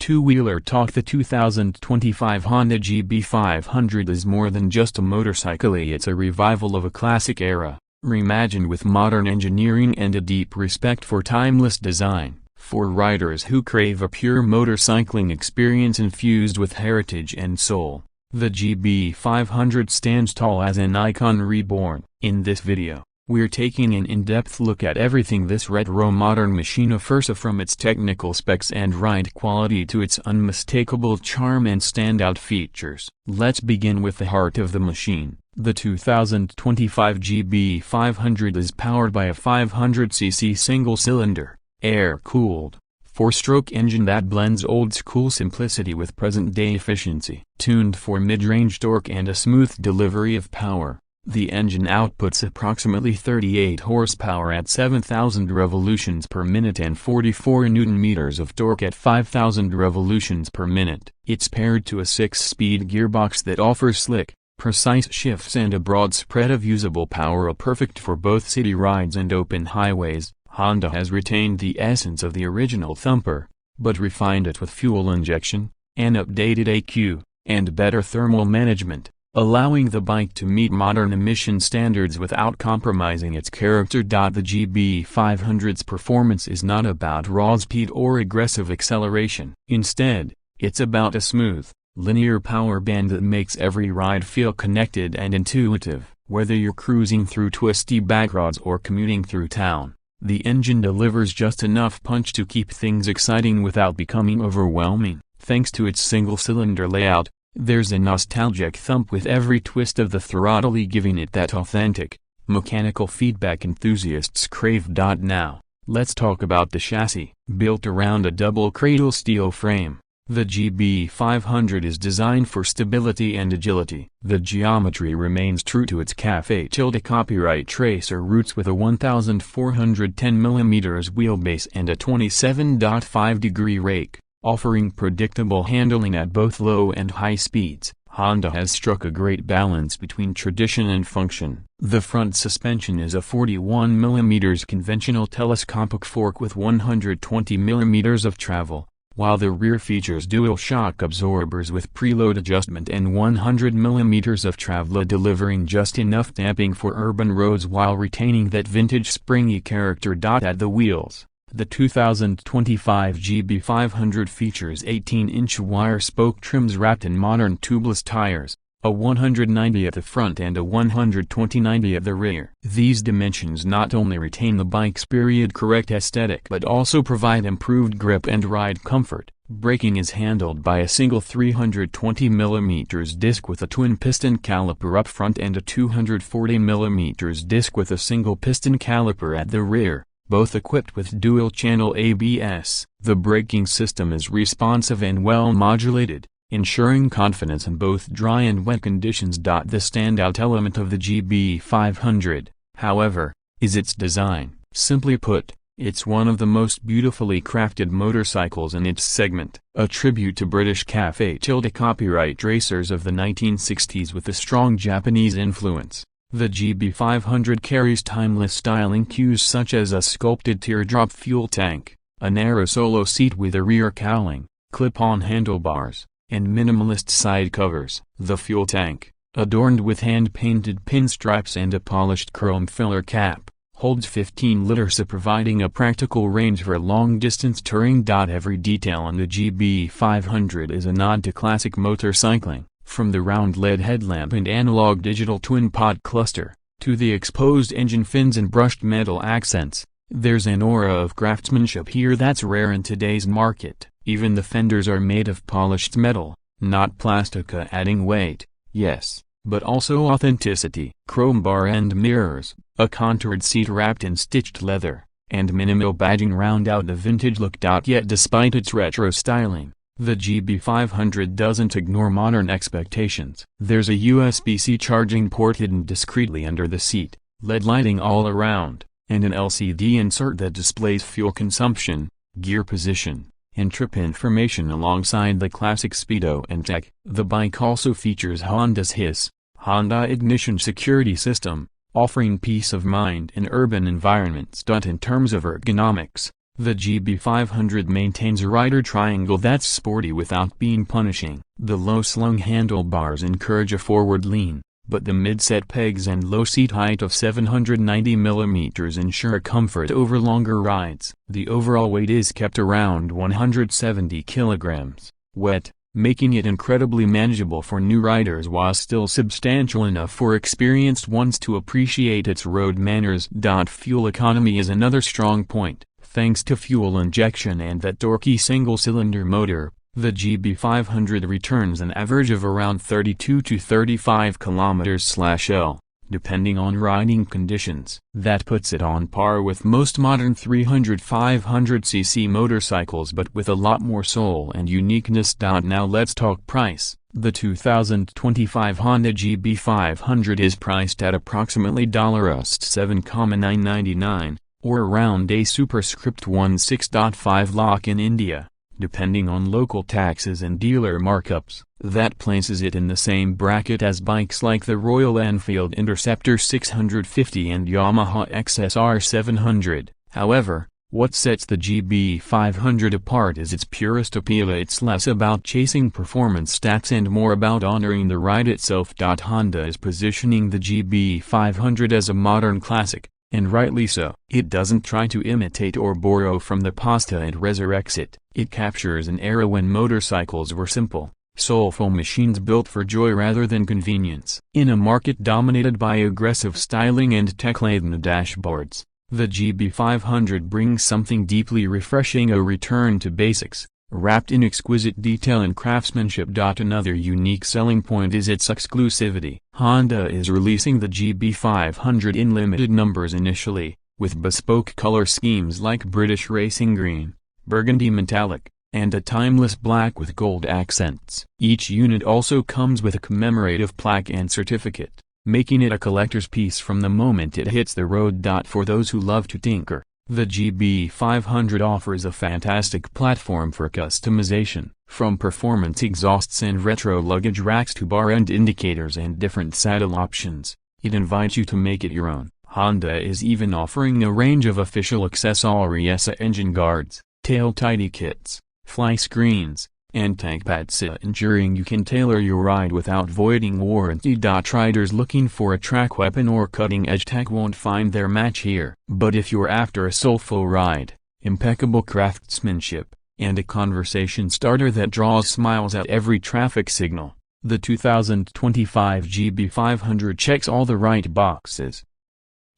two-wheeler talk. The 2025 Honda GB500 is more than just a motorcycle, it's a revival of a classic era, reimagined with modern engineering and a deep respect for timeless design. For riders who crave a pure motorcycling experience infused with heritage and soul, the GB500 stands tall as an icon reborn. In this video, we're taking an in-depth look at everything this retro modern machine offers, from its technical specs and ride quality to its unmistakable charm and standout features. Let's begin with the heart of the machine. The 2025 GB500 is powered by a 500cc single-cylinder, air-cooled, four-stroke engine that blends old-school simplicity with present-day efficiency. Tuned for mid-range torque and a smooth delivery of power, the engine outputs approximately 38 horsepower at 7,000 revolutions per minute and 44 Nm of torque at 5,000 revolutions per minute. It's paired to a 6-speed gearbox that offers slick, precise shifts and a broad spread of usable power, perfect for both city rides and open highways. Honda has retained the essence of the original thumper, but refined it with fuel injection, an updated ECU, and better thermal management, allowing the bike to meet modern emission standards without compromising its character. The GB500's performance is not about raw speed or aggressive acceleration. Instead, it's about a smooth, linear power band that makes every ride feel connected and intuitive. Whether you're cruising through twisty backroads or commuting through town, the engine delivers just enough punch to keep things exciting without becoming overwhelming. Thanks to its single-cylinder layout, there's a nostalgic thump with every twist of the throttle, giving it that authentic, mechanical feedback enthusiasts crave. Now, let's talk about the chassis. Built around a double cradle steel frame, the GB500 is designed for stability and agility. The geometry remains true to its café copyright tracer roots, with a 1,410 mm wheelbase and a 27.5-degree rake, offering predictable handling at both low and high speeds. Honda has struck a great balance between tradition and function. The front suspension is a 41 mm conventional telescopic fork with 120 mm of travel, while the rear features dual shock absorbers with preload adjustment and 100 mm of travel, delivering just enough damping for urban roads while retaining that vintage springy character. At the wheels, the 2025 GB500 features 18-inch wire spoke trims wrapped in modern tubeless tires, a 190 at the front and a 120/90 at the rear. These dimensions not only retain the bike's period-correct aesthetic but also provide improved grip and ride comfort. Braking is handled by a single 320 mm disc with a twin-piston caliper up front and a 240 mm disc with a single-piston caliper at the rear, both equipped with dual-channel ABS. The braking system is responsive and well-modulated, ensuring confidence in both dry and wet conditions. The standout element of the GB500, however, is its design. Simply put, it's one of the most beautifully crafted motorcycles in its segment. A tribute to British café copyright tracers of the 1960s with a strong Japanese influence, the GB500 carries timeless styling cues such as a sculpted teardrop fuel tank, a narrow solo seat with a rear cowling, clip-on handlebars, and minimalist side covers. The fuel tank, adorned with hand-painted pinstripes and a polished chrome filler cap, holds 15 liters, providing a practical range for long-distance touring. Every detail on the GB500 is a nod to classic motorcycling, from the round LED headlamp and analog digital twin-pod cluster, to the exposed engine fins and brushed metal accents. There's an aura of craftsmanship here that's rare in today's market. Even the fenders are made of polished metal, not plastic, adding weight, yes, but also authenticity. Chrome bar end mirrors, a contoured seat wrapped in stitched leather, and minimal badging round out the vintage look. Yet despite its retro styling, the GB500 doesn't ignore modern expectations. There's a USB-C charging port hidden discreetly under the seat, LED lighting all around, and an LCD insert that displays fuel consumption, gear position, and trip information alongside the classic speedo and tech. The bike also features Honda's HISS, Honda Ignition Security System, offering peace of mind in urban environments. In terms of ergonomics, The GB500 maintains a rider triangle that's sporty without being punishing. The low-slung handlebars encourage a forward lean, but the mid-set pegs and low seat height of 790 mm ensure comfort over longer rides. The overall weight is kept around 170 kg, wet, making it incredibly manageable for new riders while still substantial enough for experienced ones to appreciate its road manners. Fuel economy is another strong point. Thanks to fuel injection and that torquey single-cylinder motor, the GB500 returns an average of around 32 to 35 km/L, depending on riding conditions. That puts it on par with most modern 300-500cc motorcycles, but with a lot more soul and uniqueness. Now let's talk price. The 2025 Honda GB500 is priced at approximately $7,999, or around a superscript 16.5 lakh in India, depending on local taxes and dealer markups. That places it in the same bracket as bikes like the Royal Enfield Interceptor 650 and Yamaha XSR 700. However, what sets the GB500 apart is its purest appeal. It's less about chasing performance stats and more about honoring the ride itself. Honda is positioning the GB500 as a modern classic, and rightly so. It doesn't try to imitate or borrow from the past and resurrects it. It captures an era when motorcycles were simple, soulful machines built for joy rather than convenience. In a market dominated by aggressive styling and tech-laden dashboards, the GB500 brings something deeply refreshing: a return to basics, wrapped in exquisite detail and craftsmanship. Another unique selling point is its exclusivity. Honda is releasing the GB500 in limited numbers initially, with bespoke color schemes like British Racing Green, Burgundy Metallic, and a timeless black with gold accents. Each unit also comes with a commemorative plaque and certificate, making it a collector's piece from the moment it hits the road. For those who love to tinker, the GB500 offers a fantastic platform for customization. From performance exhausts and retro luggage racks to bar-end indicators and different saddle options, it invites you to make it your own. Honda is even offering a range of official accessories: engine guards, tail tidy kits, fly screens, and tank pads, ensuring you can tailor your ride without voiding warranty. Riders looking for a track weapon or cutting-edge tech won't find their match here. But if you're after a soulful ride, impeccable craftsmanship, and a conversation starter that draws smiles at every traffic signal, the 2025 GB500 checks all the right boxes.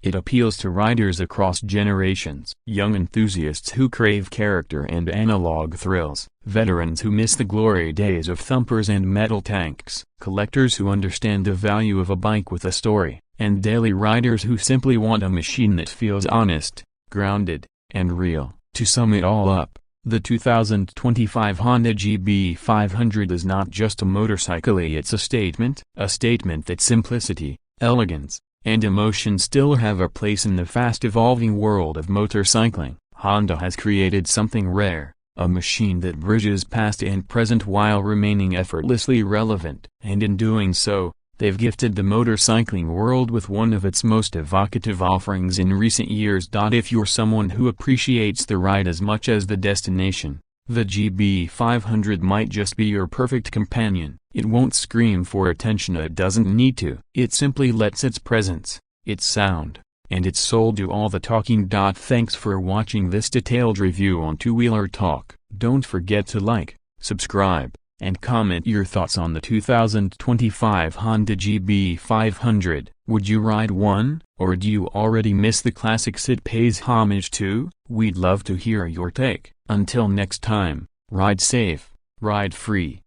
It appeals to riders across generations: young enthusiasts who crave character and analog thrills, veterans who miss the glory days of thumpers and metal tanks, collectors who understand the value of a bike with a story, and daily riders who simply want a machine that feels honest, grounded, and real. To sum it all up, the 2025 Honda GB500 is not just a motorcycle, it's a statement that simplicity, elegance, and emotion still have a place in the fast-evolving world of motorcycling. Honda has created something rare, a machine that bridges past and present while remaining effortlessly relevant, and in doing so, they've gifted the motorcycling world with one of its most evocative offerings in recent years. If you're someone who appreciates the ride as much as the destination, the GB500 might just be your perfect companion. It won't scream for attention, it doesn't need to. It simply lets its presence, its sound, and its soul do all the talking. Thanks for watching this detailed review on Two Wheeler Talk. Don't forget to like, subscribe, and comment your thoughts on the 2025 Honda GB500. Would you ride one, or do you already miss the classics it pays homage to? We'd love to hear your take. Until next time, ride safe, ride free.